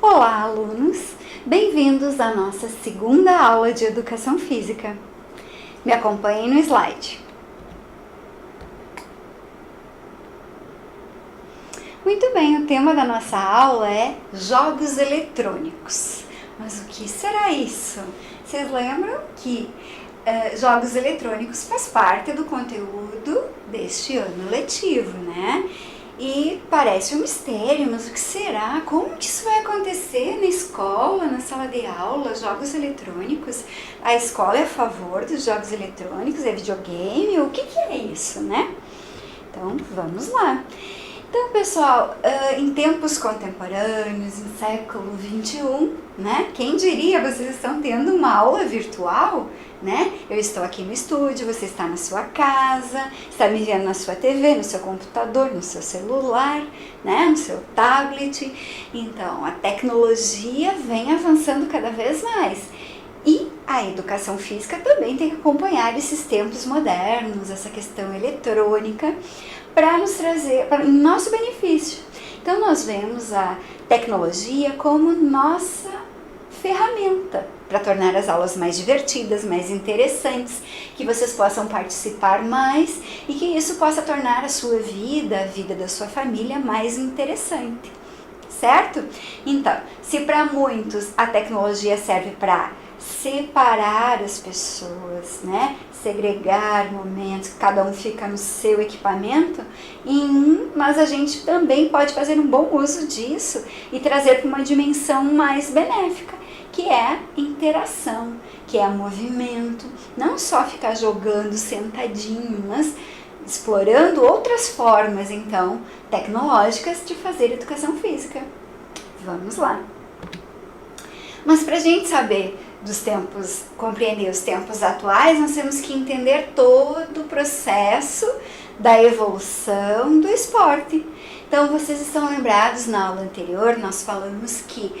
Olá, alunos! Bem-vindos à nossa segunda aula de Educação Física. Me acompanhem no slide. Muito bem, o tema da nossa aula é jogos eletrônicos. Mas o que será isso? Vocês lembram que jogos eletrônicos faz parte do conteúdo deste ano letivo, né? E parece um mistério, mas o que será? Como que isso vai acontecer na escola, na sala de aula, jogos eletrônicos? A escola é a favor dos jogos eletrônicos, é videogame? O que é isso, né? Então, vamos lá. Então, pessoal, em tempos contemporâneos, em século XXI, né? Quem diria, vocês estão tendo uma aula virtual, né? Eu estou aqui no estúdio, você está na sua casa, está me vendo na sua TV, no seu computador, no seu celular, né? No seu tablet. Então, a tecnologia vem avançando cada vez mais. E a educação física também tem que acompanhar esses tempos modernos, essa questão eletrônica, para nos trazer, em nosso benefício. Então, nós vemos a tecnologia como nossa ferramenta para tornar as aulas mais divertidas, mais interessantes, que vocês possam participar mais e que isso possa tornar a sua vida, a vida da sua família mais interessante, certo? Então, se para muitos a tecnologia serve para separar as pessoas, né? Segregar momentos, cada um fica no seu equipamento, mas a gente também pode fazer um bom uso disso e trazer para uma dimensão mais benéfica, que é a interação, que é o movimento, não só ficar jogando sentadinho, mas explorando outras formas, então, tecnológicas de fazer educação física. Vamos lá! Mas para a gente saber compreender os tempos atuais, nós temos que entender todo o processo da evolução do esporte. Então, vocês estão lembrados, na aula anterior, nós falamos que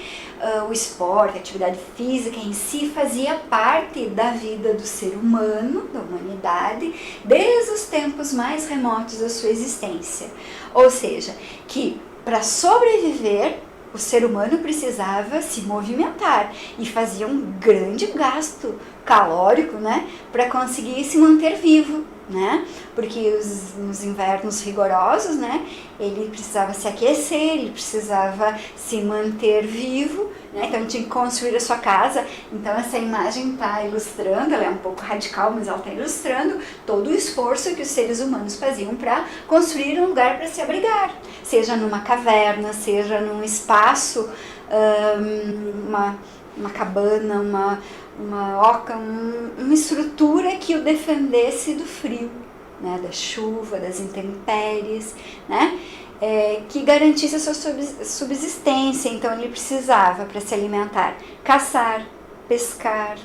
o esporte, a atividade física em si, fazia parte da vida do ser humano, da humanidade, desde os tempos mais remotos da sua existência. Ou seja, que para sobreviver, o ser humano precisava se movimentar e fazia um grande gasto calórico, né, para conseguir se manter vivo, né, porque nos invernos rigorosos, né, ele precisava se aquecer, ele precisava se manter vivo, né, então tinha que construir a sua casa. Então essa imagem está ilustrando, ela é um pouco radical, mas ela está ilustrando todo o esforço que os seres humanos faziam para construir um lugar para se abrigar, seja numa caverna, seja num espaço, uma cabana, uma oca, uma estrutura que o defendesse do frio, né, da chuva, das intempéries, né, que garantisse a sua subsistência. Então ele precisava, para se alimentar, caçar, pescar,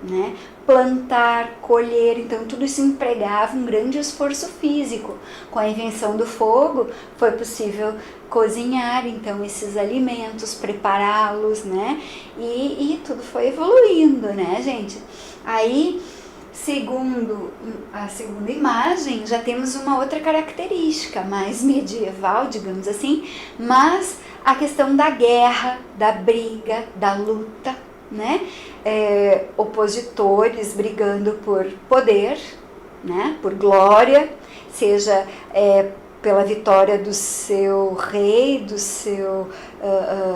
né, plantar, colher. Então tudo isso empregava um grande esforço físico. Com a invenção do fogo foi possível cozinhar então esses alimentos, prepará-los, né, e tudo foi evoluindo, né, gente? Aí, segundo a segunda imagem, já temos uma outra característica mais medieval, digamos assim, mas a questão da guerra, da briga, da luta, né? Opositores brigando por poder, né? Por glória, seja pela vitória do seu rei, do seu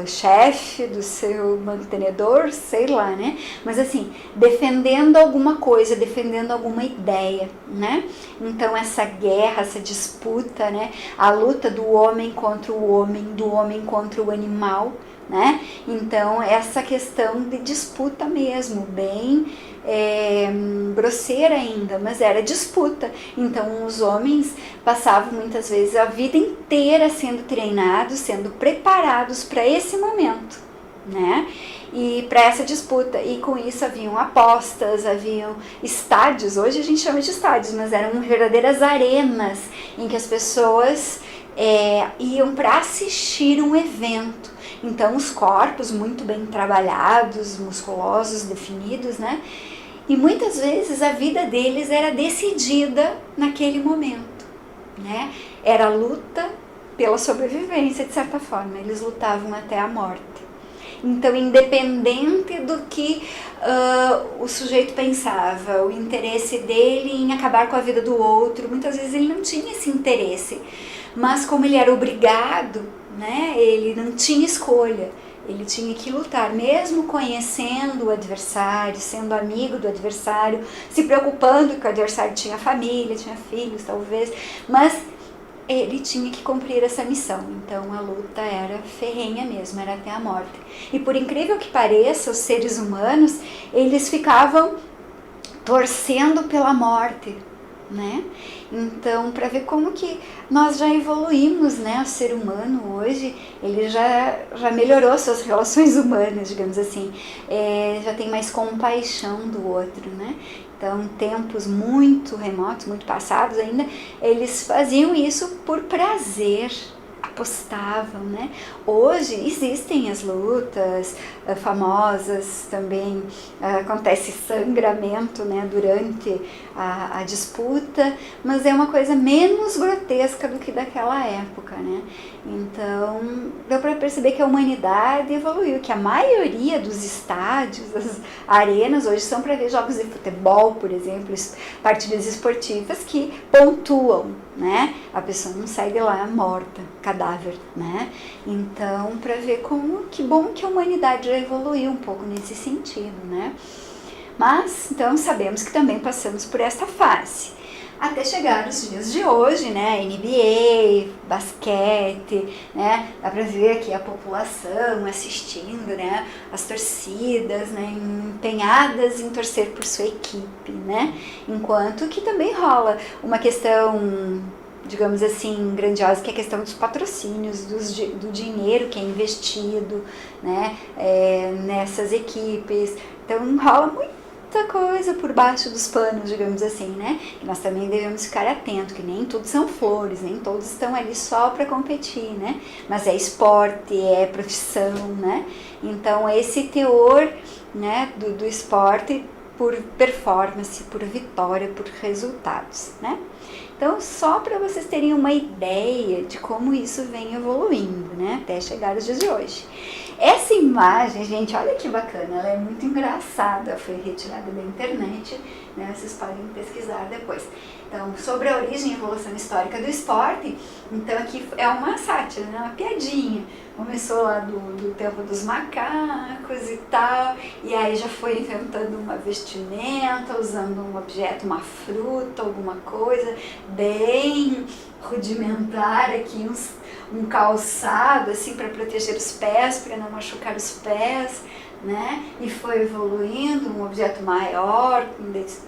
chefe, do seu mantenedor, sei lá, né? Mas assim, defendendo alguma coisa, defendendo alguma ideia, né? Então essa guerra, essa disputa, né? A luta do homem contra o homem, do homem contra o animal, né? Então essa questão de disputa mesmo, bem grosseira ainda, mas era disputa. Então os homens passavam muitas vezes a vida inteira sendo treinados, sendo preparados para esse momento, né? E para essa disputa, e com isso haviam apostas, haviam estádios. Hoje a gente chama de estádios, mas eram verdadeiras arenas em que as pessoas iam para assistir um evento. Então os corpos muito bem trabalhados, musculosos, definidos, né? E muitas vezes a vida deles era decidida naquele momento, né? Era a luta pela sobrevivência, de certa forma. Eles lutavam até a morte. Então, independente do que o sujeito pensava, o interesse dele em acabar com a vida do outro, muitas vezes ele não tinha esse interesse. Mas como ele era obrigado, né, ele não tinha escolha. Ele tinha que lutar, mesmo conhecendo o adversário, sendo amigo do adversário, se preocupando que o adversário tinha família, tinha filhos talvez, mas ele tinha que cumprir essa missão. Então a luta era ferrenha mesmo, era até a morte. E por incrível que pareça, os seres humanos, eles ficavam torcendo pela morte, né? Então, para ver como que nós já evoluímos, né? O ser humano hoje, ele já melhorou suas relações humanas, digamos assim. Já tem mais compaixão do outro, né? Então, tempos muito remotos, muito passados ainda, eles faziam isso por prazer, apostavam, né? Hoje existem as lutas famosas também, acontece sangramento, né, durante a disputa, mas é uma coisa menos grotesca do que daquela época, né? Então, deu para perceber que a humanidade evoluiu, que a maioria dos estádios, das arenas hoje são para ver jogos de futebol, por exemplo, partidas esportivas que pontuam, né? A pessoa não sai de lá morta, cadáver, né? Então, para ver como, que bom que a humanidade já evoluiu um pouco nesse sentido, né? Mas, então, sabemos que também passamos por essa fase. Até chegar os dias de hoje, né? NBA, basquete, né? Dá pra ver aqui a população assistindo, né? As torcidas, né? Empenhadas em torcer por sua equipe, né? Enquanto que também rola uma questão, digamos assim, grandiosa, que é a questão dos patrocínios, do dinheiro que é investido, né? Nessas equipes. Então rola muita coisa por baixo dos panos, digamos assim, né? E nós também devemos ficar atentos, que nem tudo são flores, nem todos estão ali só para competir, né? Mas é esporte, é profissão, né? Então esse teor, né, do esporte por performance, por vitória, por resultados, né? Então, só para vocês terem uma ideia de como isso vem evoluindo, né? Até chegar os dias de hoje. Essa imagem, gente, olha que bacana, ela é muito engraçada, foi retirada da internet, né? Vocês podem pesquisar depois. Então, sobre a origem e evolução histórica do esporte, então aqui é uma sátira, né? Uma piadinha. Começou lá do tempo dos macacos e tal, e aí já foi inventando uma vestimenta, usando um objeto, uma fruta, alguma coisa bem rudimentar aqui, um calçado assim para proteger os pés, para não machucar os pés, né? E foi evoluindo, um objeto maior,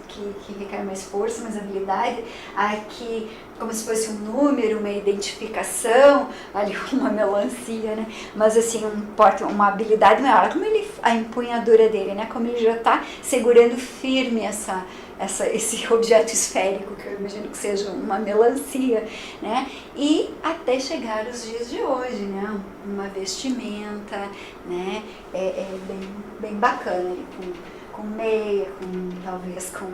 que requer mais força, mais habilidade, aqui como se fosse um número, uma identificação, ali uma melancia, né? Mas assim, uma habilidade maior. Olha como a empunhadura dele, né? Como ele já está segurando firme esse objeto esférico, que eu imagino que seja uma melancia, né? E até chegar os dias de hoje, né? Uma vestimenta, né? Bem bacana, ali, com meia, talvez com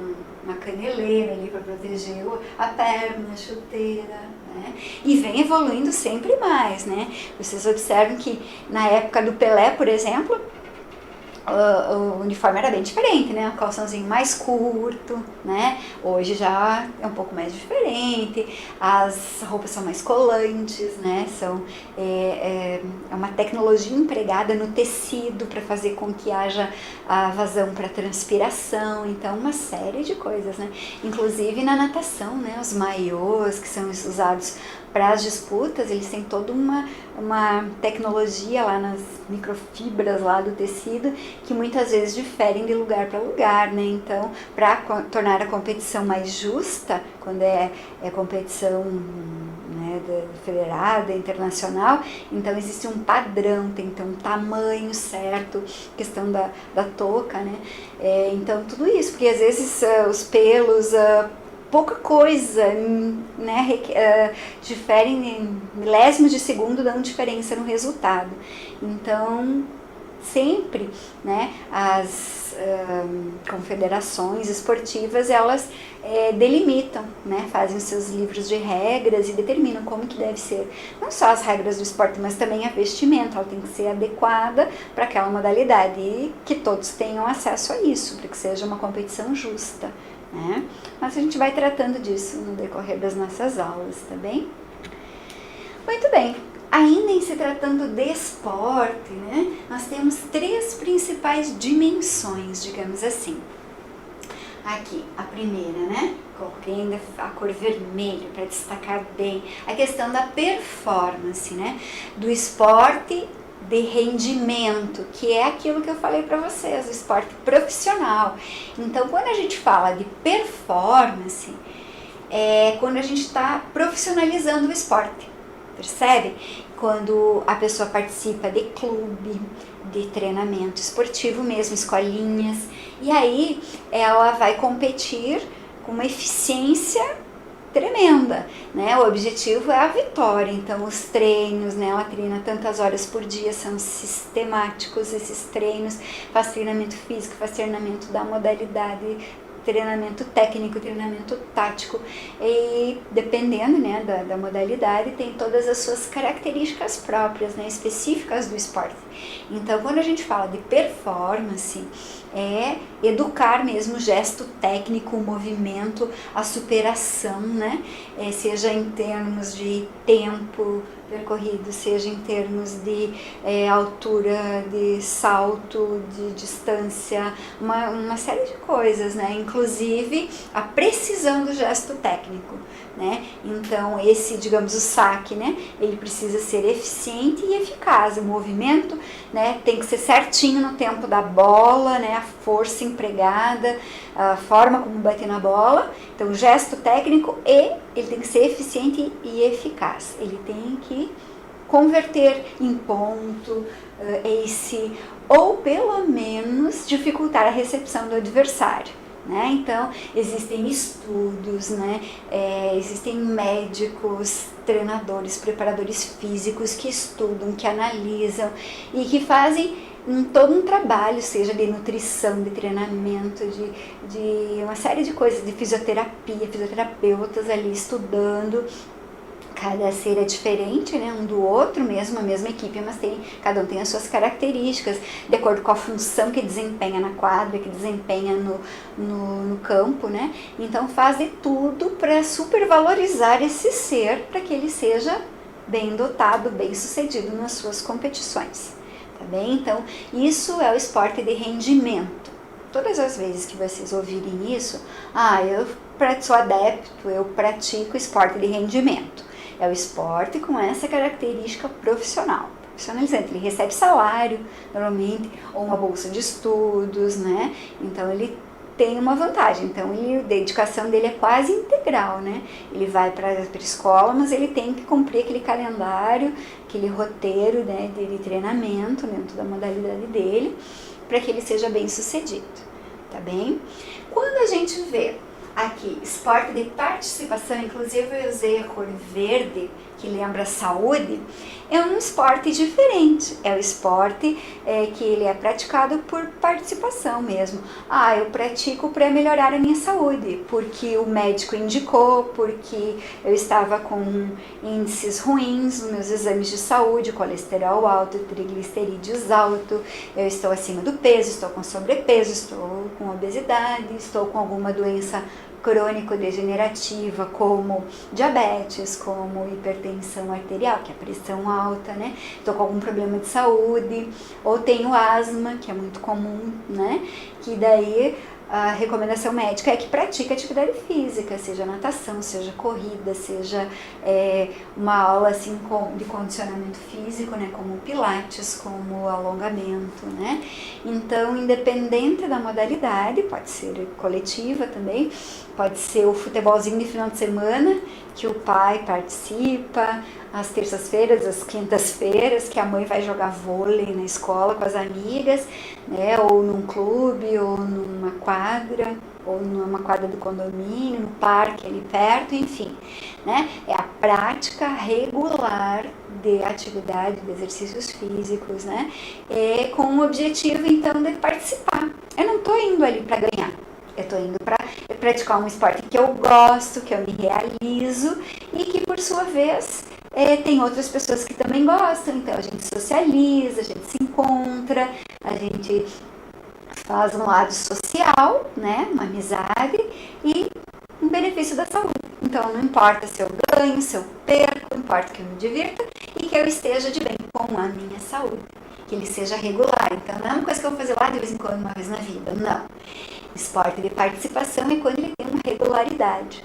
uma caneleira ali para proteger a perna, a chuteira, né? E vem evoluindo sempre mais, né? Vocês observam que na época do Pelé, por exemplo, o uniforme era bem diferente, né? Um calçãozinho mais curto, né? Hoje já é um pouco mais diferente, as roupas são mais colantes, né? É uma tecnologia empregada no tecido para fazer com que haja a vazão para transpiração, então uma série de coisas, né? Inclusive na natação, né? Os maiôs que são usados para as disputas, eles têm toda uma tecnologia lá nas microfibras lá do tecido, que muitas vezes diferem de lugar para lugar, né? Então, para tornar a competição mais justa, quando é competição, né, federada, internacional, então existe um padrão, tem que ter um tamanho certo, questão da touca, né? Então, tudo isso, porque às vezes os pelos... pouca coisa, né, diferem em milésimos de segundo, dando diferença no resultado. Então, sempre, né, as confederações esportivas, elas delimitam, né, fazem os seus livros de regras e determinam como que deve ser, não só as regras do esporte, mas também a vestimenta, ela tem que ser adequada para aquela modalidade e que todos tenham acesso a isso, para que seja uma competição justa, né? Mas a gente vai tratando disso no decorrer das nossas aulas, tá bem? Muito bem. Ainda em se tratando de esporte, né, nós temos 3 principais dimensões, digamos assim. Aqui, a primeira, né, coloquei ainda a cor vermelha para destacar bem a questão da performance, né, do esporte de rendimento, que é aquilo que eu falei para vocês, o esporte profissional. Então, quando a gente fala de performance, é quando a gente está profissionalizando o esporte. Percebe? Quando a pessoa participa de clube, de treinamento esportivo mesmo, escolinhas, e aí ela vai competir com uma eficiência tremenda, né? O objetivo é a vitória, então os treinos, né? Ela treina tantas horas por dia, são sistemáticos esses treinos, faz treinamento físico, faz treinamento da modalidade, treinamento técnico, treinamento tático, e dependendo, né, da modalidade, tem todas as suas características próprias, né, específicas do esporte. Então, quando a gente fala de performance, é educar mesmo o gesto técnico, o movimento, a superação, né, seja em termos de tempo percorrido, seja em termos de altura, de salto, de distância, uma série de coisas, né? Inclusive a precisão do gesto técnico, né? Então esse, digamos, o saque, né? Ele precisa ser eficiente e eficaz, o movimento, né? Tem que ser certinho no tempo da bola, né? A força empregada, a forma como bater na bola, então o gesto técnico, e ele tem que ser eficiente e eficaz, ele tem que converter em ponto, ace, ou pelo menos dificultar a recepção do adversário, né? Então existem estudos, né? Existem médicos, treinadores, preparadores físicos que estudam, que analisam e que fazem todo um trabalho, seja de nutrição, de treinamento, de uma série de coisas, de fisioterapia, fisioterapeutas ali estudando. Cada ser é diferente, né, um do outro mesmo, a mesma equipe, mas cada um tem as suas características, de acordo com a função que desempenha na quadra, que desempenha no campo, né? Então faz de tudo para supervalorizar esse ser, para que ele seja bem dotado, bem sucedido nas suas competições. Tá bem? Então, isso é o esporte de rendimento. Todas as vezes que vocês ouvirem isso, eu sou adepto, eu pratico esporte de rendimento. É o esporte com essa característica profissional, profissionalizante. Ele recebe salário, normalmente, ou uma bolsa de estudos, né? Então, ele tem uma vantagem, então a dedicação dele é quase integral, né? Ele vai para a escola, mas ele tem que cumprir aquele calendário, aquele roteiro, né, de treinamento dentro da modalidade dele, para que ele seja bem sucedido, tá bem? Quando a gente vê aqui esporte de participação, inclusive eu usei a cor verde, que lembra saúde, é um esporte diferente, é o esporte que ele é praticado por participação mesmo. Eu pratico para melhorar a minha saúde, porque o médico indicou, porque eu estava com índices ruins nos meus exames de saúde, colesterol alto, triglicerídeos alto, eu estou acima do peso, estou com sobrepeso, estou com obesidade, estou com alguma doença crônico-degenerativa, como diabetes, como hipertensão arterial, que é a pressão alta, né? Estou com algum problema de saúde, ou tenho asma, que é muito comum, né? Que daí a recomendação médica é que pratique atividade física, seja natação, seja corrida, seja uma aula assim de condicionamento físico, né, como pilates, como alongamento, né? Então, independente da modalidade, pode ser coletiva também, pode ser o futebolzinho de final de semana, que o pai participa, às terças-feiras, às quintas-feiras, que a mãe vai jogar vôlei na escola com as amigas, né, ou num clube, ou numa quadra. ou numa quadra do condomínio, no parque ali perto, enfim, né? É a prática regular de atividade, de exercícios físicos, né? Com o objetivo, então, de participar. Eu não estou indo ali para ganhar, eu estou indo para praticar um esporte que eu gosto, que eu me realizo e que, por sua vez, tem outras pessoas que também gostam, então a gente socializa, a gente se encontra, a gente faz um lado social, né, uma amizade e um benefício da saúde. Então não importa se eu ganho, se eu perco, importa que eu me divirta e que eu esteja de bem com a minha saúde, que ele seja regular. Então não é uma coisa que eu vou fazer lá de vez em quando, uma vez na vida, não. Esporte de participação é quando ele tem uma regularidade.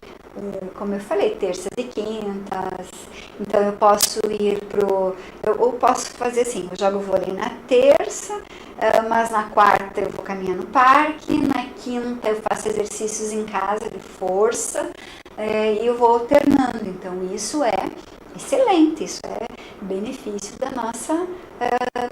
Como eu falei, terças e quintas. Então eu posso ir eu posso fazer assim, eu jogo vôlei na terça, mas na quarta eu vou caminhar no parque, na quinta eu faço exercícios em casa de força, e eu vou alternando. Então isso é excelente, isso é benefício da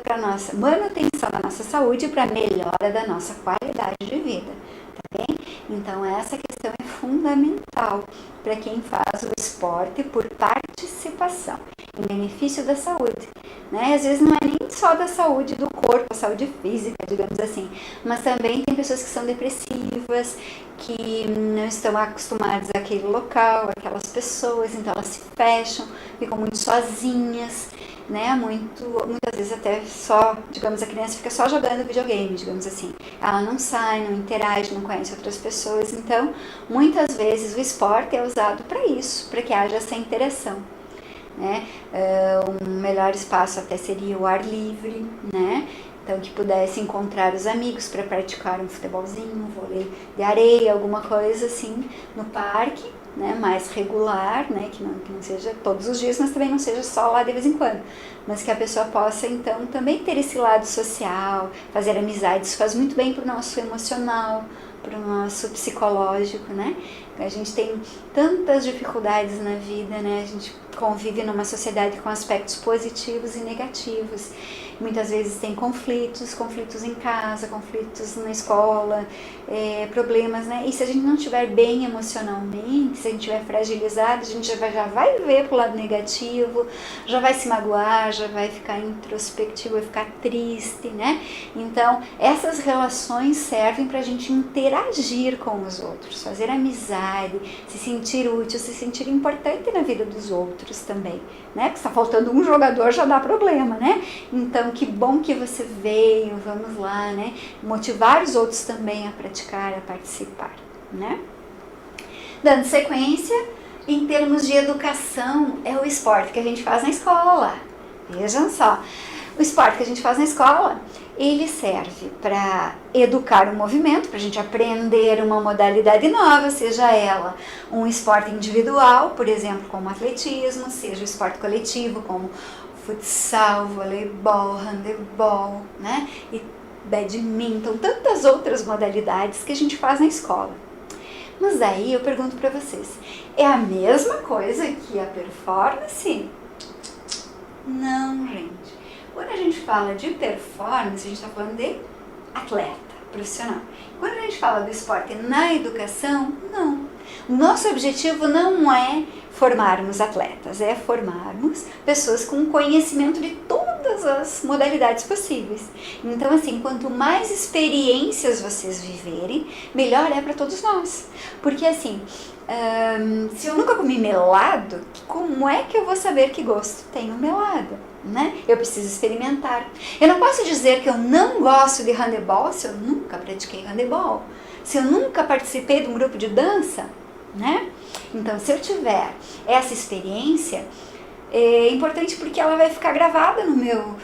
para nossa manutenção da nossa saúde e para melhora da nossa qualidade de vida, tá bem? Então essa questão é fundamental para quem faz o esporte por participação, em benefício da saúde, né? Às vezes não é nem só da saúde do corpo, a saúde física, digamos assim, mas também tem pessoas que são depressivas, que não estão acostumadas àquele local, aquelas pessoas, então elas se fecham, ficam muito sozinhas, né? Muitas vezes até só, digamos, a criança fica só jogando videogame, digamos assim. Ela não sai, não interage, não conhece outras pessoas. Então, muitas vezes o esporte é usado para isso, para que haja essa interação, né? Um melhor espaço até seria o ar livre, né? Então, que pudesse encontrar os amigos para praticar um futebolzinho, um vôlei de areia, alguma coisa assim, no parque, né, mais regular, né, que não seja todos os dias, mas também não seja só lá de vez em quando, mas que a pessoa possa, então, também ter esse lado social, fazer amizades, isso faz muito bem para o nosso emocional, para o nosso psicológico, né? A gente tem tantas dificuldades na vida, né? A gente convive numa sociedade com aspectos positivos e negativos. Muitas vezes tem conflitos em casa, conflitos na escola, problemas, né? E se a gente não estiver bem emocionalmente, se a gente estiver fragilizado, a gente já vai ver pro lado negativo, já vai se magoar, já vai ficar introspectivo, vai ficar triste, né? Então, essas relações servem pra gente interagir com os outros, fazer amizade, se sentir útil, se sentir importante na vida dos outros também, né? Porque está faltando um jogador, já dá problema, né? Então, que bom que você veio, vamos lá, né? Motivar os outros também a praticar, a participar, né? Dando sequência, em termos de educação, é o esporte que a gente faz na escola. Vejam só, o esporte que a gente faz na escola, ele serve para educar o movimento, para a gente aprender uma modalidade nova, seja ela um esporte individual, por exemplo, como atletismo, seja um esporte coletivo, como futsal, voleibol, handebol, né? E badminton, tantas outras modalidades que a gente faz na escola. Mas daí eu pergunto para vocês, é a mesma coisa que a performance? Não, gente. Quando a gente fala de performance, a gente está falando de atleta, profissional. Quando a gente fala do esporte na educação, não. Nosso objetivo não é formarmos atletas, é formarmos pessoas com conhecimento de todas as modalidades possíveis. Então, assim, quanto mais experiências vocês viverem, melhor é para todos nós. Porque, assim, se eu nunca comi melado, como é que eu vou saber que gosto tem o melado? Né? Eu preciso experimentar. Eu não posso dizer que eu não gosto de handebol se eu nunca pratiquei handebol, se eu nunca participei de um grupo de dança, né? Então, se eu tiver essa experiência, é importante porque ela vai ficar gravada no meu...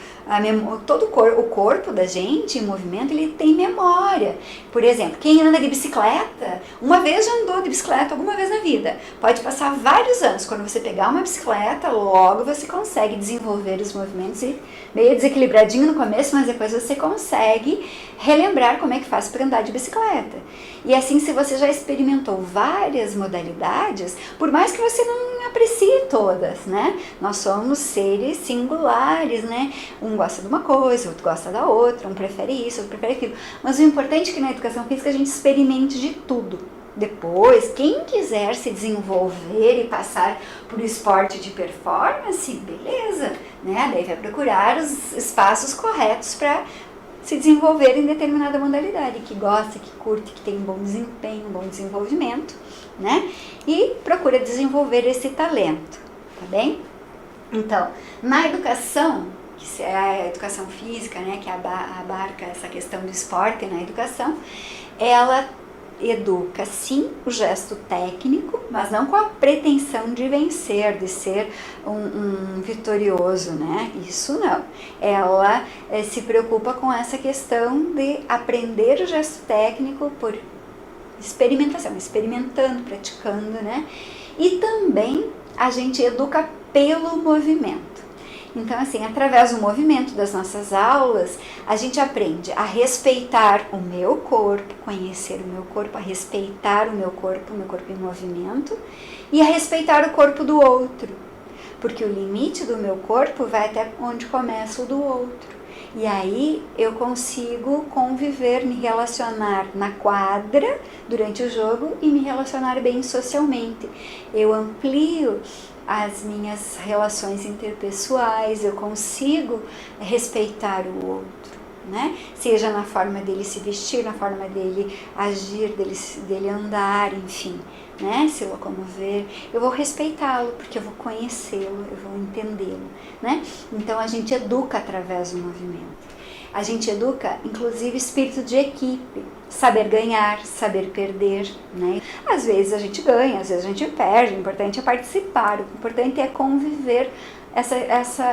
todo o corpo da gente, em movimento, ele tem memória. Por exemplo, quem anda de bicicleta, uma vez já andou de bicicleta alguma vez na vida, pode passar vários anos. Quando você pegar uma bicicleta, logo você consegue desenvolver os movimentos, e meio desequilibradinho no começo, mas depois você consegue relembrar como é que faz para andar de bicicleta. E assim, se você já experimentou várias modalidades, por mais que você não aprecie todas, né? Nós somos seres singulares, né? Um gosta de uma coisa, outro gosta da outra, um prefere isso, outro prefere aquilo. Mas o importante é que na educação física a gente experimente de tudo. Depois, quem quiser se desenvolver e passar por esporte de performance, beleza, né? Daí vai procurar os espaços corretos para se desenvolver em determinada modalidade, que gosta, que curte, que tem um bom desempenho, um bom desenvolvimento, né? E procura desenvolver esse talento, tá bem? Então, na educação, que é a educação física, né, que abarca essa questão do esporte na educação, ela educa sim o gesto técnico, mas não com a pretensão de vencer, de ser um vitorioso, né? Isso não. Ela se preocupa com essa questão de aprender o gesto técnico por experimentação, experimentando, praticando, né? E também a gente educa pelo movimento. Então, assim, através do movimento das nossas aulas, a gente aprende a respeitar o meu corpo, conhecer o meu corpo, a respeitar o meu corpo em movimento, e a respeitar o corpo do outro, porque o limite do meu corpo vai até onde começa o do outro. E aí eu consigo conviver, me relacionar na quadra durante o jogo e me relacionar bem socialmente. Eu amplio as minhas relações interpessoais, eu consigo respeitar o outro, né? Seja na forma dele se vestir, na forma dele agir, dele andar, enfim, né? Se locomover, eu vou respeitá-lo, porque eu vou conhecê-lo, eu vou entendê-lo, né? Então a gente educa através do movimento. A gente educa, inclusive, espírito de equipe, saber ganhar, saber perder, né? Às vezes a gente ganha, às vezes a gente perde, o importante é participar, o importante é conviver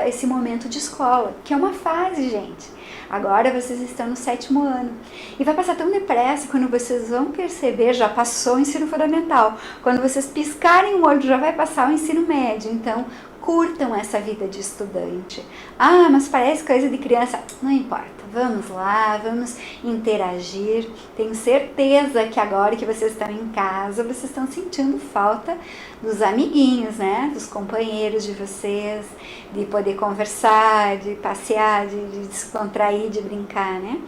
esse momento de escola, que é uma fase, gente. Agora vocês estão no 7º ano e vai passar tão depressa. Quando vocês vão perceber, já passou o ensino fundamental. Quando vocês piscarem o olho, já vai passar o ensino médio. Então, curtam essa vida de estudante. Ah, mas parece coisa de criança. Não importa, vamos lá, vamos interagir. Tenho certeza que agora que vocês estão em casa, vocês estão sentindo falta dos amiguinhos, né? Dos companheiros de vocês, de poder conversar, de passear, de descontrair, de brincar, né?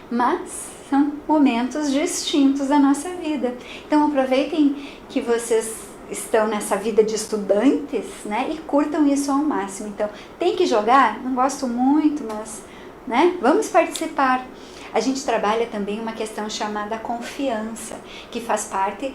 Mas são momentos distintos da nossa vida. Então aproveitem que vocês estão nessa vida de estudantes, né, e curtam isso ao máximo. Então, tem que jogar? Não gosto muito, mas, né, vamos participar. A gente trabalha também uma questão chamada confiança, que faz parte,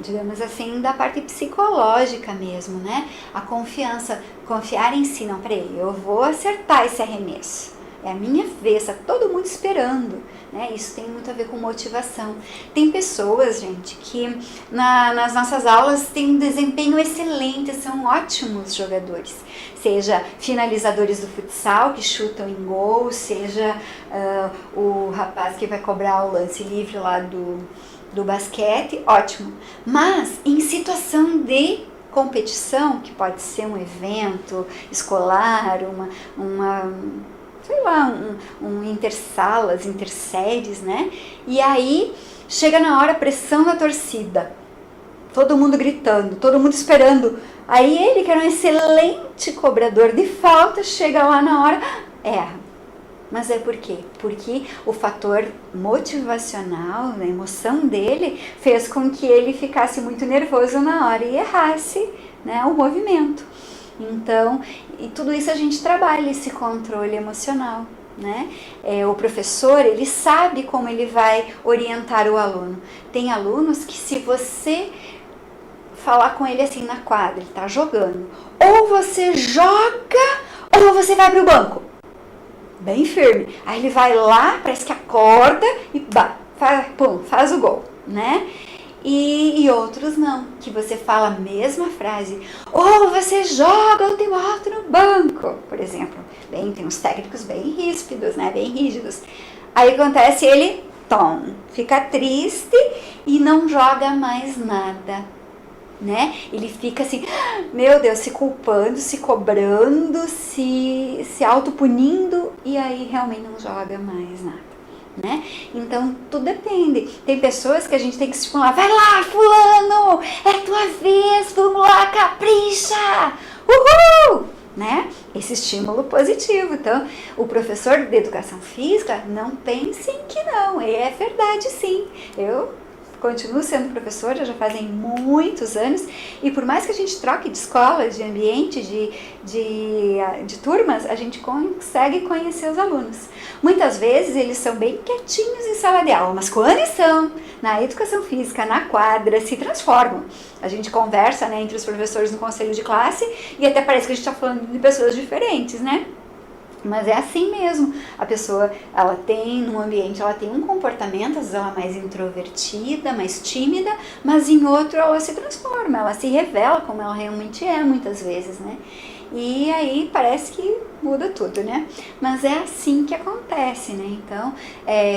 digamos assim, da parte psicológica mesmo, né? A confiança, confiar em si. Não, peraí, eu vou acertar esse arremesso. É a minha vez, tá todo mundo esperando, né? Isso tem muito a ver com motivação. Tem pessoas, gente, que nas nossas aulas têm um desempenho excelente, são ótimos jogadores. Seja finalizadores do futsal, que chutam em gol, seja o rapaz que vai cobrar o lance livre lá do basquete, ótimo. Mas em situação de competição, que pode ser um evento escolar, sei lá, um intersalas, interséries, né? E aí chega na hora a pressão da torcida, todo mundo gritando, todo mundo esperando. Aí ele, que era um excelente cobrador de falta, chega lá na hora, erra. Mas é por quê? Porque o fator motivacional, a emoção dele, fez com que ele ficasse muito nervoso na hora e errasse, né, o movimento. Então, e tudo isso a gente trabalha, esse controle emocional, né? O professor, ele sabe como ele vai orientar o aluno. Tem alunos que, se você falar com ele assim na quadra, ele tá jogando, ou você joga, ou você vai pro banco. Bem firme. Aí ele vai lá, parece que acorda e faz o gol, né? E outros não, que você fala a mesma frase, ou você joga ou te boto no banco, por exemplo. Tem uns técnicos bem ríspidos, né, bem rígidos. Aí acontece, ele fica triste e não joga mais nada, né? Ele fica assim, meu Deus, se culpando, se cobrando, se autopunindo, e aí realmente não joga mais nada. né? Então, tudo depende. Tem pessoas que a gente tem que estimular. Vai lá, fulano! É tua vez! Vamos lá, capricha! Uhul! Né? Esse estímulo positivo. Então, o professor de educação física, não pensem que não. É verdade, sim. Eu continuo sendo professora, já fazem muitos anos, e por mais que a gente troque de escola, de ambiente, de turmas, a gente consegue conhecer os alunos. Muitas vezes eles são bem quietinhos em sala de aula, mas quando estão na educação física, na quadra, se transformam. A gente conversa, né, entre os professores no conselho de classe e até parece que a gente está falando de pessoas diferentes, né? Mas é assim mesmo, a pessoa, ela tem no ambiente, ela tem um comportamento, às vezes ela é mais introvertida, mais tímida, mas em outro ela se transforma, ela se revela como ela realmente é muitas vezes, né? E aí parece que muda tudo, né? Mas é assim que acontece, né? Então,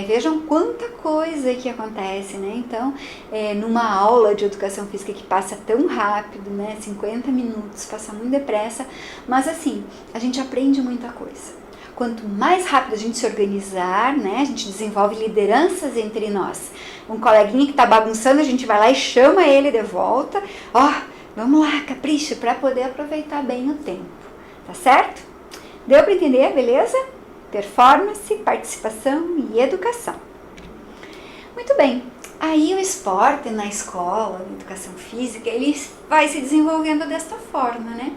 vejam quanta coisa que acontece, né? Então, numa aula de educação física que passa tão rápido, né? 50 minutos, passa muito depressa, mas assim, a gente aprende muita coisa. Quanto mais rápido a gente se organizar, né, a gente desenvolve lideranças entre nós. Um coleguinha que está bagunçando, a gente vai lá e chama ele de volta. Vamos lá, capricha, para poder aproveitar bem o tempo. Tá certo? Deu para entender, beleza? Performance, participação e educação. Muito bem. Aí o esporte na escola, na educação física, ele vai se desenvolvendo desta forma, né?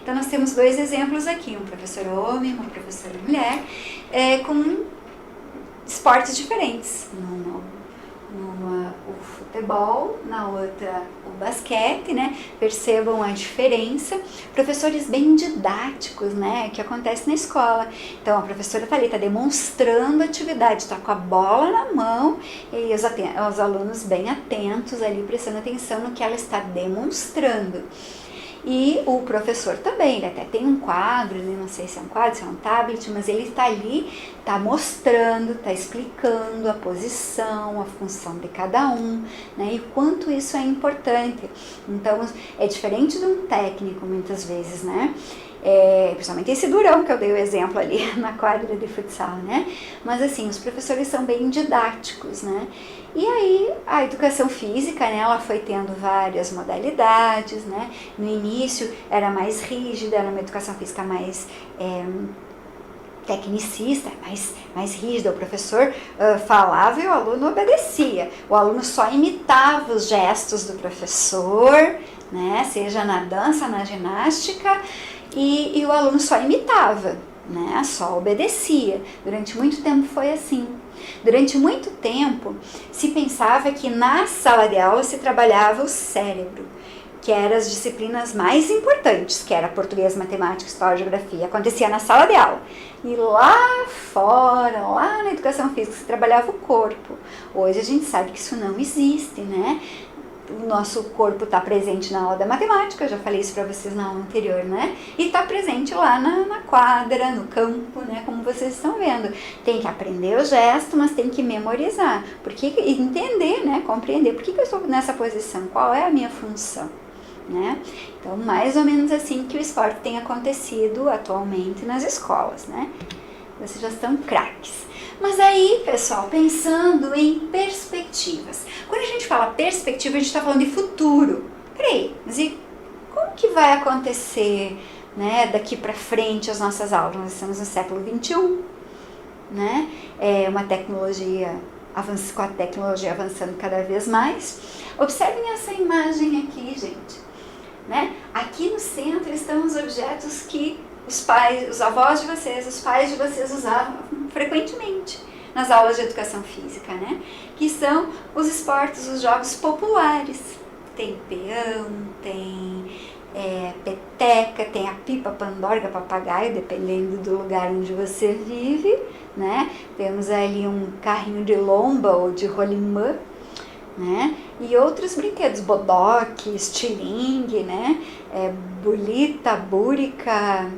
Então, nós temos dois exemplos aqui, um professor homem, uma professora mulher, com esportes diferentes. Numa o futebol, na outra o basquete, né? Percebam a diferença. Professores bem didáticos, né? Que acontece na escola. Então, a professora tá ali, tá demonstrando atividade, tá com a bola na mão e os alunos bem atentos ali, prestando atenção no que ela está demonstrando. E o professor também, ele até tem um quadro, não sei se é um quadro, se é um tablet, mas ele está ali, está mostrando, está explicando a posição, a função de cada um, né, e o quanto isso é importante. Então, é diferente de um técnico, muitas vezes, né? Principalmente esse durão que eu dei o exemplo ali na quadra de futsal, né? Mas assim, os professores são bem didáticos, né? E aí a educação física, né, ela foi tendo várias modalidades, né? No início era mais rígida, era uma educação física mais tecnicista, mais rígida. O professor falava e o aluno obedecia. O aluno só imitava os gestos do professor, né? Seja na dança, na ginástica, e o aluno só imitava, né? Só obedecia. Durante muito tempo foi assim. Durante muito tempo se pensava que na sala de aula se trabalhava o cérebro, que eram as disciplinas mais importantes, que era português, matemática, história, geografia, acontecia na sala de aula. E lá fora, lá na educação física, se trabalhava o corpo. Hoje a gente sabe que isso não existe, né? O nosso corpo está presente na aula da matemática, eu já falei isso para vocês na aula anterior, né? E está presente lá na quadra, no campo, né? Como vocês estão vendo. Tem que aprender o gesto, mas tem que memorizar. E entender, né? Compreender. Por que eu estou nessa posição? Qual é a minha função? Né? Então, mais ou menos assim que o esporte tem acontecido atualmente nas escolas, né? Vocês já estão craques. Mas aí, pessoal, pensando em perspectivas. Quando a gente fala perspectiva, a gente está falando de futuro. Peraí, mas e como que vai acontecer, né, daqui para frente as nossas aulas? Nós estamos no século XXI, né? Uma tecnologia com a tecnologia avançando cada vez mais. Observem essa imagem aqui, gente. Né? Aqui no centro estão os objetos que os avós de vocês, os pais de vocês usavam frequentemente nas aulas de educação física, né? Que são os esportes, os jogos populares. Tem peão, tem peteca, tem a pipa, pandorga, papagaio, dependendo do lugar onde você vive, né? Temos ali um carrinho de lomba ou de rolimã, né? E outros brinquedos, bodoque, estilingue, né? Bolita, búrica,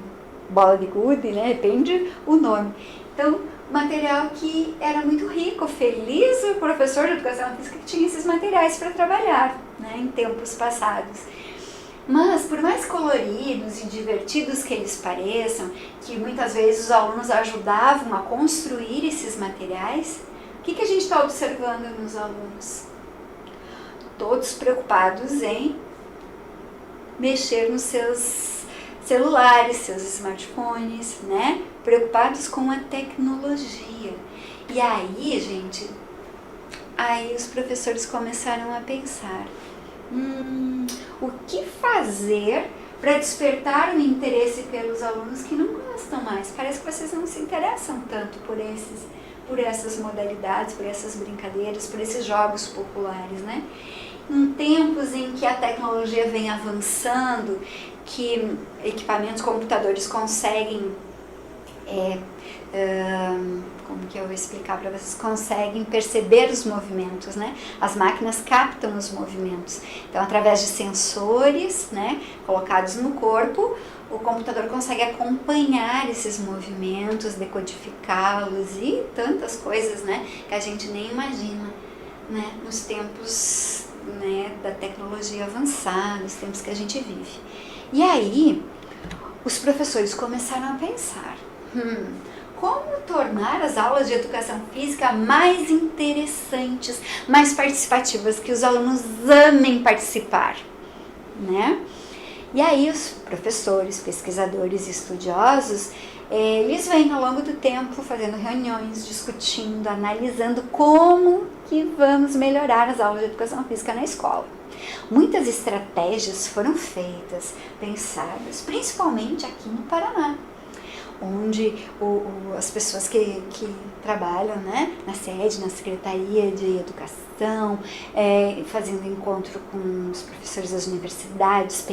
bola de gude, né? Depende o nome. Então, material que era muito rico, feliz o professor de educação física que tinha esses materiais para trabalhar, né? Em tempos passados. Mas, por mais coloridos e divertidos que eles pareçam, que muitas vezes os alunos ajudavam a construir esses materiais, que a gente está observando nos alunos? Todos preocupados em mexer nos seus celulares, seus smartphones, né? Preocupados com a tecnologia. E aí, gente, os professores começaram a pensar, o que fazer para despertar o interesse pelos alunos que não gostam mais? Parece que vocês não se interessam tanto por essas modalidades, por essas brincadeiras, por esses jogos populares, né? Em tempos em que a tecnologia vem avançando, que equipamentos, computadores conseguem, como que eu vou explicar para vocês, conseguem perceber os movimentos, né? As máquinas captam os movimentos. Então, através de sensores, né, colocados no corpo, o computador consegue acompanhar esses movimentos, decodificá-los e tantas coisas, né, que a gente nem imagina, né, nos tempos, né, da tecnologia avançada, nos tempos que a gente vive. E aí, os professores começaram a pensar, como tornar as aulas de educação física mais interessantes, mais participativas, que os alunos amem participar, né? E aí os professores, pesquisadores e estudiosos, eles vêm ao longo do tempo fazendo reuniões, discutindo, analisando como que vamos melhorar as aulas de educação física na escola. Muitas estratégias foram feitas, pensadas, principalmente aqui no Paraná, onde as pessoas que trabalham, né, na sede, na Secretaria de Educação, fazendo encontro com os professores das universidades,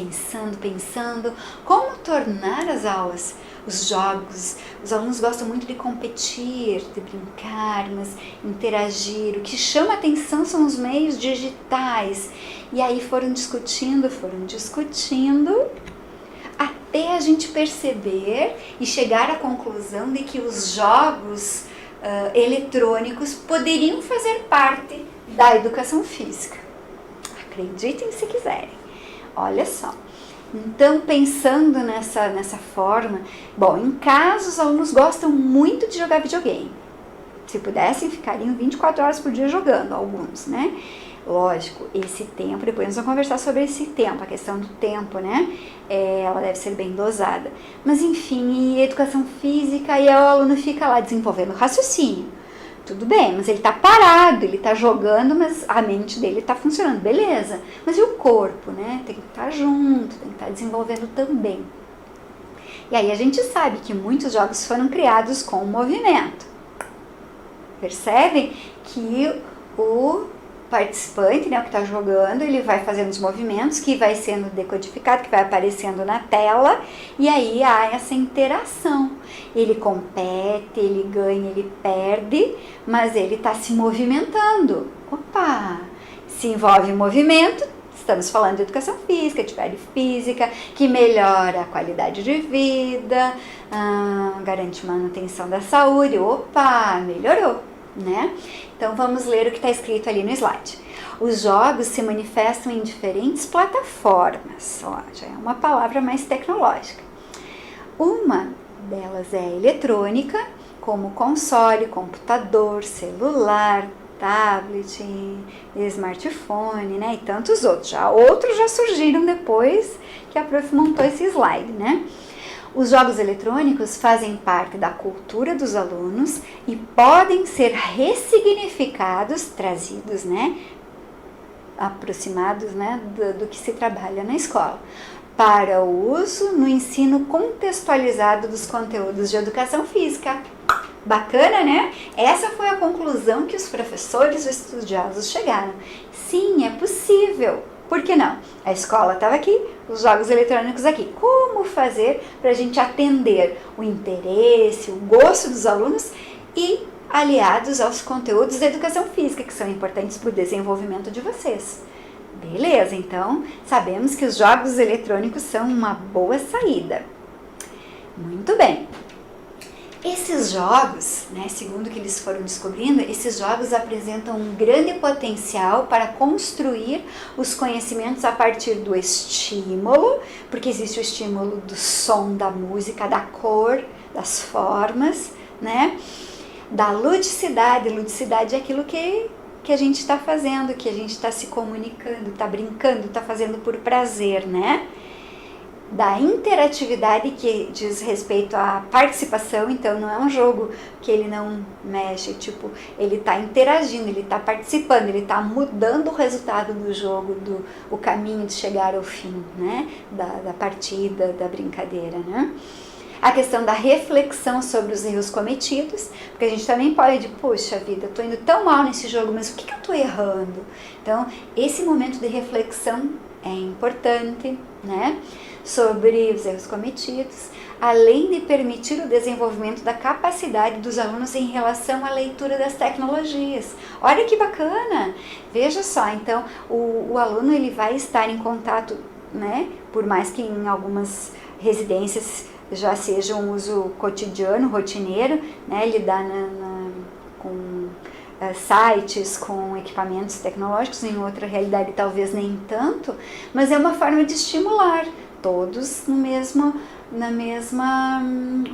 pensando como tornar as aulas, os jogos. Os alunos gostam muito de competir, de brincar, mas interagir. O que chama atenção são os meios digitais. E aí foram discutindo, até a gente perceber e chegar à conclusão de que os jogos eletrônicos poderiam fazer parte da educação física. Acreditem se quiserem. Olha só. Então, pensando nessa forma, bom, em casa os alunos gostam muito de jogar videogame. Se pudessem, ficariam 24 horas por dia jogando, alguns, né? Lógico, esse tempo, depois nós vamos conversar sobre esse tempo, a questão do tempo, né? Ela deve ser bem dosada. Mas enfim, e educação física, e o aluno fica lá desenvolvendo raciocínio. Tudo bem, mas ele está parado, ele está jogando, mas a mente dele está funcionando, beleza. Mas e o corpo, né? Tem que estar junto, tem que estar desenvolvendo também. E aí a gente sabe que muitos jogos foram criados com movimento. Percebem que o participante, né, o que está jogando, ele vai fazendo os movimentos que vai sendo decodificado, que vai aparecendo na tela, e aí há essa interação. Ele compete, ele ganha, ele perde, mas ele está se movimentando. Opa! Se envolve em movimento, estamos falando de educação física, atividade física, que melhora a qualidade de vida, garante manutenção da saúde. Opa! Melhorou, né? Então vamos ler o que está escrito ali no slide. Os jogos se manifestam em diferentes plataformas. Ó, já é uma palavra mais tecnológica. Uma delas é eletrônica, como console, computador, celular, tablet, smartphone, né? E tantos outros. Outros já surgiram depois que a prof montou esse slide, né? Os jogos eletrônicos fazem parte da cultura dos alunos e podem ser ressignificados, trazidos, né, aproximados, né, do que se trabalha na escola, para o uso no ensino contextualizado dos conteúdos de educação física. Bacana, né? Essa foi a conclusão que os professores e estudiosos chegaram. Sim, é possível. Por que não? A escola estava aqui, os jogos eletrônicos aqui. Como fazer para a gente atender o interesse, o gosto dos alunos e aliados aos conteúdos da educação física, que são importantes para o desenvolvimento de vocês? Beleza, então sabemos que os jogos eletrônicos são uma boa saída. Muito bem. Esses jogos, né, segundo o que eles foram descobrindo, esses jogos apresentam um grande potencial para construir os conhecimentos a partir do estímulo, porque existe o estímulo do som, da música, da cor, das formas, né? da ludicidade. Ludicidade é aquilo que a gente está fazendo, que a gente está se comunicando, está brincando, está fazendo por prazer, né? Da interatividade, que diz respeito à participação. Então não é um jogo que ele não mexe, tipo, ele está interagindo, ele está participando, ele está mudando o resultado do jogo, o caminho de chegar ao fim, né? Da partida, da brincadeira, né? A questão da reflexão sobre os erros cometidos, porque a gente também pode, puxa vida, eu tô indo tão mal nesse jogo, mas o que eu tô errando? Então, esse momento de reflexão é importante, né? Sobre os erros cometidos, além de permitir o desenvolvimento da capacidade dos alunos em relação à leitura das tecnologias. Olha que bacana! Veja só, então, o aluno ele vai estar em contato, né? Por mais que em algumas residências já seja um uso cotidiano, rotineiro, né, lidar com sites, com equipamentos tecnológicos, em outra realidade talvez nem tanto, mas é uma forma de estimular todos na mesma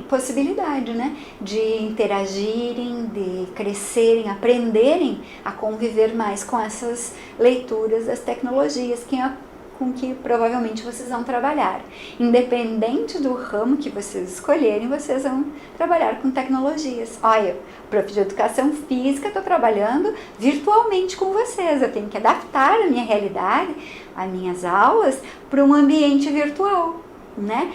possibilidade, né, de interagirem, de crescerem, aprenderem a conviver mais com essas leituras das tecnologias, com que provavelmente vocês vão trabalhar. Independente do ramo que vocês escolherem, vocês vão trabalhar com tecnologias. Olha, prof de educação física, estou trabalhando virtualmente com vocês. Eu tenho que adaptar a minha realidade, as minhas aulas, para um ambiente virtual, né?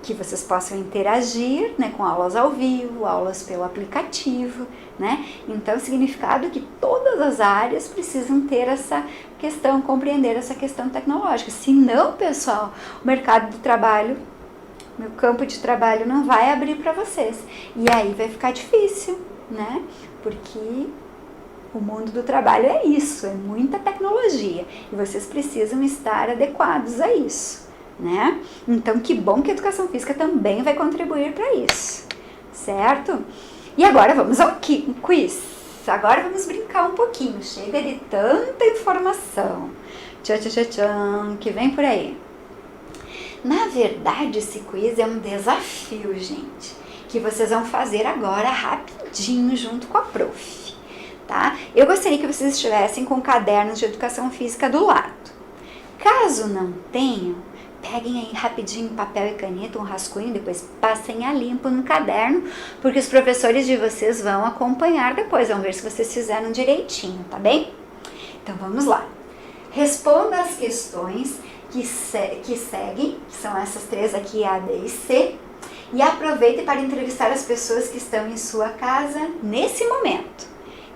Que vocês possam interagir, né, com aulas ao vivo, aulas pelo aplicativo, né? Então, o significado é que todas as áreas precisam ter essa questão, compreender essa questão tecnológica. Se não, pessoal, o mercado do trabalho, meu campo de trabalho não vai abrir para vocês. E aí vai ficar difícil, né? Porque o mundo do trabalho é isso, é muita tecnologia. E vocês precisam estar adequados a isso, né? Então, que bom que a educação física também vai contribuir para isso, certo? E agora vamos ao quiz. Agora vamos brincar um pouquinho. Chega de tanta informação. Tchan, tchan, tchan, tchan, que vem por aí. Na verdade, esse quiz é um desafio, gente, que vocês vão fazer agora rapidinho junto com a prof, tá? Eu gostaria que vocês estivessem com cadernos de educação física do lado. Caso não tenham, peguem aí rapidinho papel e caneta, um rascunho, depois passem a limpo no caderno, porque os professores de vocês vão acompanhar depois, vão ver se vocês fizeram direitinho, tá bem? Então vamos lá. Responda as questões que seguem, que são essas três aqui, A, B e C, e aproveite para entrevistar as pessoas que estão em sua casa nesse momento.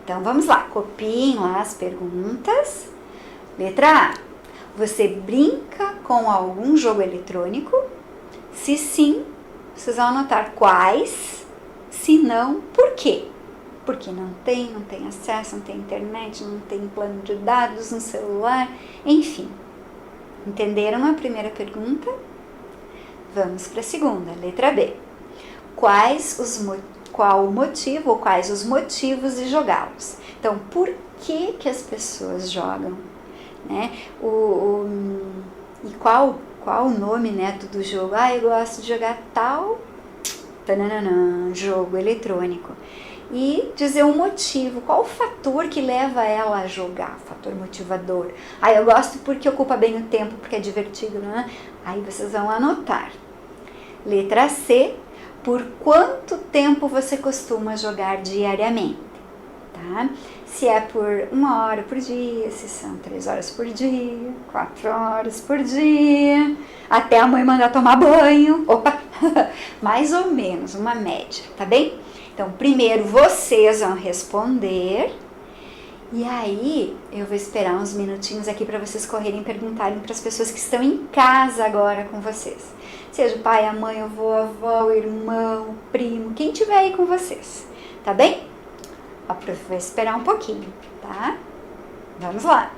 Então vamos lá, copiem lá as perguntas. Letra A. Você brinca com algum jogo eletrônico? Se sim, vocês vão anotar quais. Se não, por quê? Porque não tem acesso, não tem internet, não tem plano de dados no celular, enfim. Entenderam a primeira pergunta? Vamos para a segunda, letra B. Qual o motivo ou quais os motivos de jogá-los? Então, por que as pessoas jogam? Né? E qual o nome, né, do jogo? Eu gosto de jogar tal jogo eletrônico. E dizer um motivo, qual o fator que leva ela a jogar, fator motivador. Eu gosto porque ocupa bem o tempo, porque é divertido, né? Aí vocês vão anotar. Letra C, por quanto tempo você costuma jogar diariamente? Tá? Se é por 1 hora por dia, se são 3 horas por dia, 4 horas por dia, até a mãe mandar tomar banho. Opa! Mais ou menos, uma média, tá bem? Então, primeiro vocês vão responder, e aí eu vou esperar uns minutinhos aqui para vocês correrem e perguntarem para as pessoas que estão em casa agora com vocês. Seja o pai, a mãe, o avô, a avó, o irmão, o primo, quem tiver aí com vocês, tá bem? A prof vai esperar um pouquinho, tá? Vamos lá.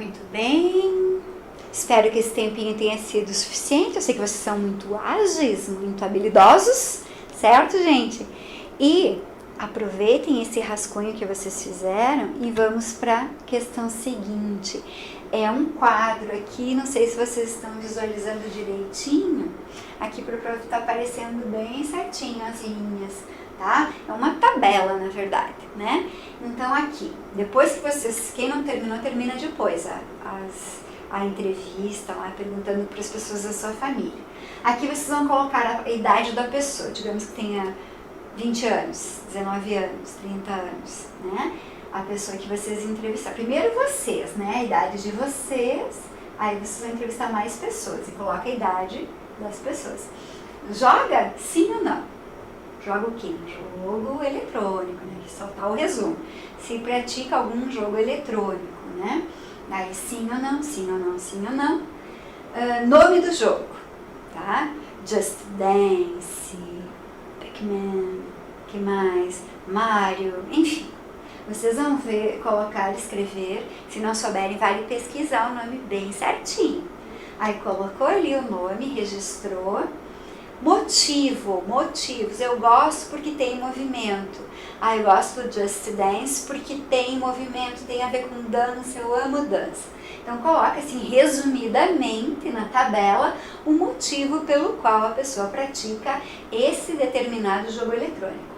Muito bem. Espero que esse tempinho tenha sido suficiente. Eu sei que vocês são muito ágeis, muito habilidosos, certo, gente? E aproveitem esse rascunho que vocês fizeram e vamos para a questão seguinte. É um quadro aqui, não sei se vocês estão visualizando direitinho. Aqui para o prof tá aparecendo bem certinho as linhas, tá? É uma tabela, na verdade, né? Então aqui, depois que vocês, quem não terminou, termina depois a entrevista lá, perguntando para as pessoas da sua família. Aqui vocês vão colocar a idade da pessoa, digamos que tenha 20 anos, 19 anos, 30 anos, né? A pessoa que vocês entrevistaram. Primeiro vocês, né? A idade de vocês, aí vocês vão entrevistar mais pessoas e coloca a idade das pessoas. Joga sim ou não? Joga o quê? Jogo eletrônico, né? Que só tá o resumo. Se pratica algum jogo eletrônico, né? Aí sim ou não, sim ou não, sim ou não. Nome do jogo, tá? Just Dance, Pac-Man, que mais? Mario, enfim. Vocês vão ver, colocar, escrever. Se não souberem, vale pesquisar o nome bem certinho. Aí colocou ali o nome, registrou. Motivos. Eu gosto porque tem movimento. Eu gosto do Just Dance porque tem movimento, tem a ver com dança, eu amo dança. Então coloca assim, resumidamente na tabela, o motivo pelo qual a pessoa pratica esse determinado jogo eletrônico.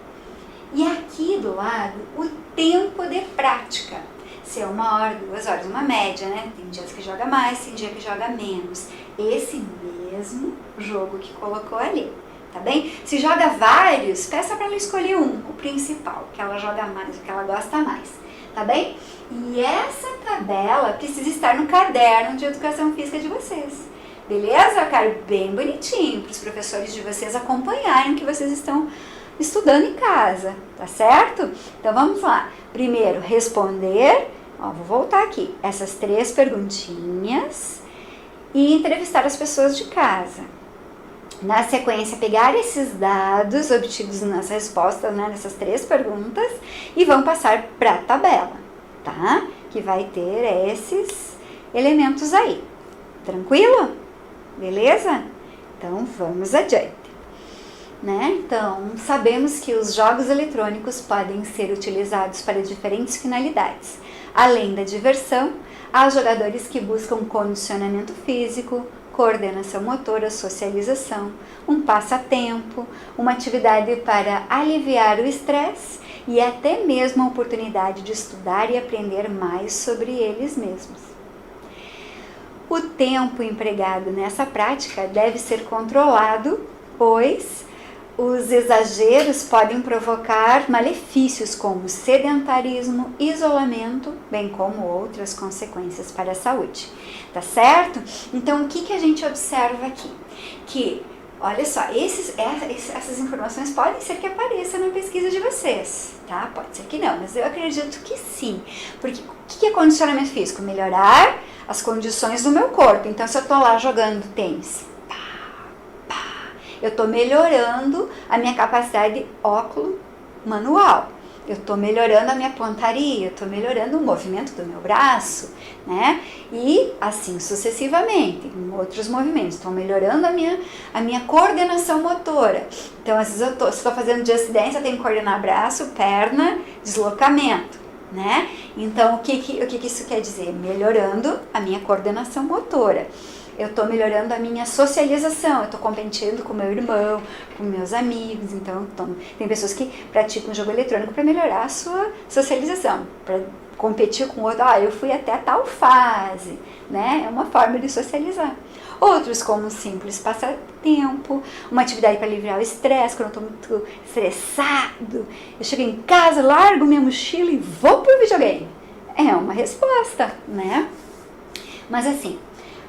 E aqui do lado, o tempo de prática. Se é 1 hora, 2 horas, uma média, né? Tem dias que joga mais, tem dia que joga menos. Esse mesmo jogo que colocou ali, tá bem? Se joga vários, peça para ela escolher o principal, que ela joga mais, o que ela gosta mais, tá bem? E essa tabela precisa estar no caderno de educação física de vocês, beleza? Eu quero bem bonitinho para os professores de vocês acompanharem o que vocês estão estudando em casa, tá certo? Então vamos lá. Primeiro, responder, vou voltar aqui, essas 3 perguntinhas e entrevistar as pessoas de casa. Na sequência, pegar esses dados obtidos nas respostas, né, nessas 3 perguntas e vão passar para a tabela, tá? Que vai ter esses elementos aí. Tranquilo? Beleza? Então vamos adiante. Né? Então, sabemos que os jogos eletrônicos podem ser utilizados para diferentes finalidades. Além da diversão, há jogadores que buscam condicionamento físico, coordenação motora, socialização, um passatempo, uma atividade para aliviar o estresse e até mesmo a oportunidade de estudar e aprender mais sobre eles mesmos. O tempo empregado nessa prática deve ser controlado, pois os exageros podem provocar malefícios como sedentarismo, isolamento, bem como outras consequências para a saúde. Tá certo? Então, o que a gente observa aqui? Que, olha só, essas informações podem ser que apareçam na pesquisa de vocês, tá? Pode ser que não, mas eu acredito que sim. Porque o que é condicionamento físico? Melhorar as condições do meu corpo. Então, se eu tô lá jogando tênis, eu estou melhorando a minha capacidade óculo-manual. Eu estou melhorando a minha pontaria, eu estou melhorando o movimento do meu braço, né? E assim sucessivamente, em outros movimentos. Estou melhorando a minha coordenação motora. Então, às vezes, se estou fazendo Just Dance, eu tenho que coordenar braço, perna, deslocamento, né? Então, o que isso quer dizer? Melhorando a minha coordenação motora. Eu estou melhorando a minha socialização, eu estou competindo com meu irmão, com meus amigos. Então, tem pessoas que praticam jogo eletrônico para melhorar a sua socialização, para competir com o outro. Eu fui até tal fase, né? É uma forma de socializar. Outros, como um simples passatempo, uma atividade para aliviar o estresse, quando eu estou muito estressado. Eu chego em casa, largo minha mochila e vou pro videogame. É uma resposta, né? Mas assim,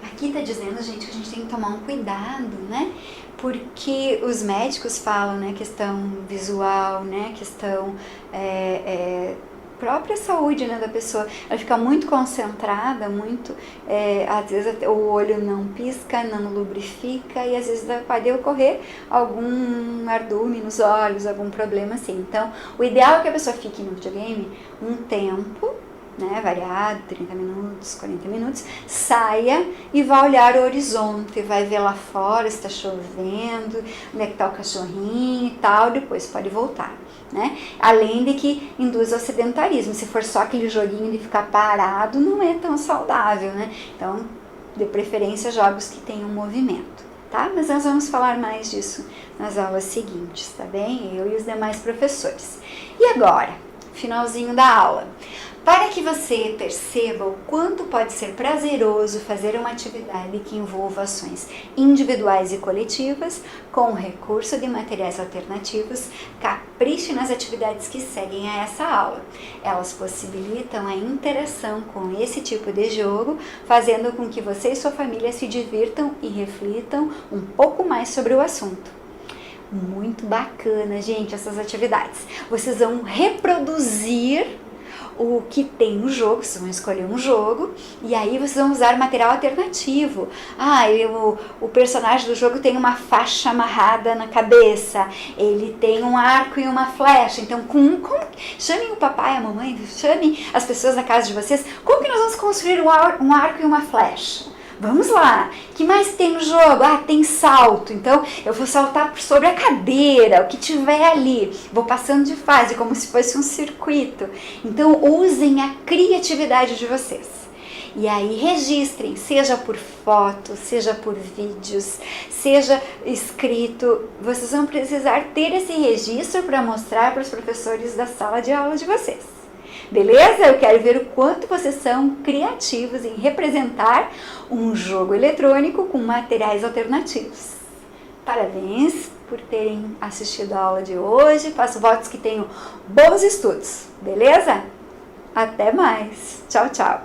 aqui está dizendo, gente, que a gente tem que tomar um cuidado, né? Porque os médicos falam, né? Questão visual, né? Questão própria saúde, né, da pessoa. Ela fica muito concentrada, às vezes o olho não pisca, não lubrifica e às vezes pode ocorrer algum ardume nos olhos, algum problema assim. Então, o ideal é que a pessoa fique no videogame um tempo, né, variado, 30 minutos, 40 minutos, saia e vá olhar o horizonte, vai ver lá fora se está chovendo, onde é que está o cachorrinho e tal, depois pode voltar, né? Além de que induz ao sedentarismo, se for só aquele joguinho de ficar parado, não é tão saudável, né? Então, de preferência, jogos que tenham movimento, tá? Mas nós vamos falar mais disso nas aulas seguintes, tá bem? Eu e os demais professores. E agora, finalzinho da aula. Para que você perceba o quanto pode ser prazeroso fazer uma atividade que envolva ações individuais e coletivas, com o recurso de materiais alternativos, capriche nas atividades que seguem a essa aula. Elas possibilitam a interação com esse tipo de jogo, fazendo com que você e sua família se divirtam e reflitam um pouco mais sobre o assunto. Muito bacana, gente, essas atividades. Vocês vão reproduzir o que tem no jogo, vocês vão escolher um jogo e aí vocês vão usar material alternativo. O personagem do jogo tem uma faixa amarrada na cabeça, ele tem um arco e uma flecha, então chamem o papai, a mamãe, chamem as pessoas da casa de vocês, como que nós vamos construir um arco e uma flecha? Vamos lá, o que mais tem no jogo? Tem salto, então eu vou saltar sobre a cadeira, o que tiver ali, vou passando de fase como se fosse um circuito. Então usem a criatividade de vocês. E aí registrem, seja por foto, seja por vídeos, seja escrito, vocês vão precisar ter esse registro para mostrar para os professores da sala de aula de vocês. Beleza? Eu quero ver o quanto vocês são criativos em representar um jogo eletrônico com materiais alternativos. Parabéns por terem assistido a aula de hoje. Faço votos que tenham bons estudos. Beleza? Até mais. Tchau, tchau.